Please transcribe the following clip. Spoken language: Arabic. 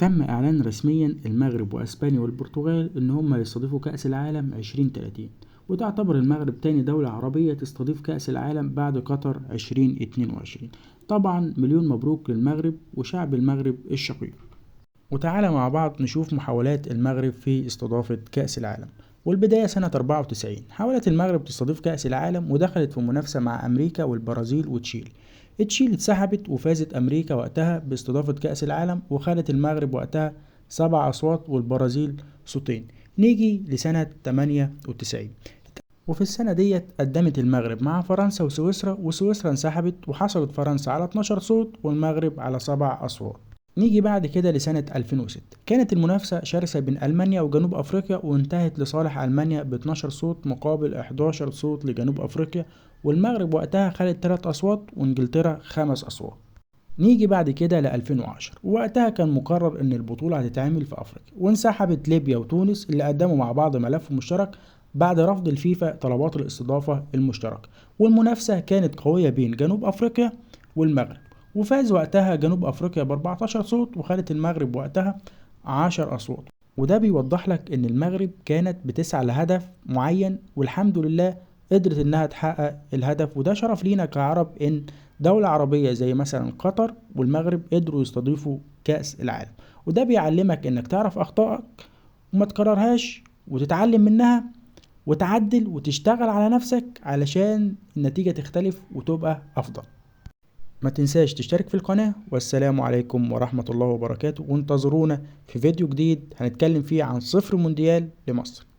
تم إعلان رسميا المغرب وأسبانيا والبرتغال إن هم يستضيفوا كأس العالم 2030، وتعتبر المغرب تاني دولة عربية تستضيف كأس العالم بعد قطر 2022. طبعا مليون مبروك للمغرب وشعب المغرب الشقيق. وتعالى مع بعض نشوف محاولات المغرب في استضافة كأس العالم. والبداية سنة 94 حاولت المغرب تستضيف كأس العالم ودخلت في منافسة مع أمريكا والبرازيل وتشيلي. تشيلي اتسحبت وفازت أمريكا وقتها باستضافة كأس العالم، وخدت المغرب وقتها 7 أصوات والبرازيل صوتين. نيجي لسنة 98، وفي السنة ديت قدمت المغرب مع فرنسا وسويسرا، وسويسرا انسحبت وحصلت فرنسا على 12 صوت والمغرب على 7 أصوات. نيجي بعد كده لسنة 2006، كانت المنافسة شرسة بين ألمانيا وجنوب أفريقيا، وانتهت لصالح ألمانيا ب 12 صوت مقابل 11 صوت لجنوب أفريقيا، والمغرب وقتها خدت 3 أصوات وانجلترا 5 أصوات. نيجي بعد كده ل 2010، ووقتها كان مقرر ان البطولة هتتعمل في افريقيا، وانسحبت ليبيا وتونس اللي قدموا مع بعض ملف مشترك بعد رفض الفيفا طلبات الاستضافة المشتركة. والمنافسة كانت قوية بين جنوب افريقيا والمغرب، وفاز وقتها جنوب افريقيا ب 14 صوت، وخدت المغرب وقتها 10 اصوات. وده بيوضح لك ان المغرب كانت بتسعى لهدف معين، والحمد لله قدرت انها تحقق الهدف. وده شرف لينا كعرب ان دولة عربية زي مثلا قطر والمغرب قدروا يستضيفوا كأس العالم. وده بيعلمك انك تعرف اخطائك وما تكررهاش وتتعلم منها وتعدل وتشتغل على نفسك علشان النتيجة تختلف وتبقى افضل. ما تنساش تشترك في القناة، والسلام عليكم ورحمة الله وبركاته، وانتظرونا في فيديو جديد هنتكلم فيه عن 0 مونديال لمصر.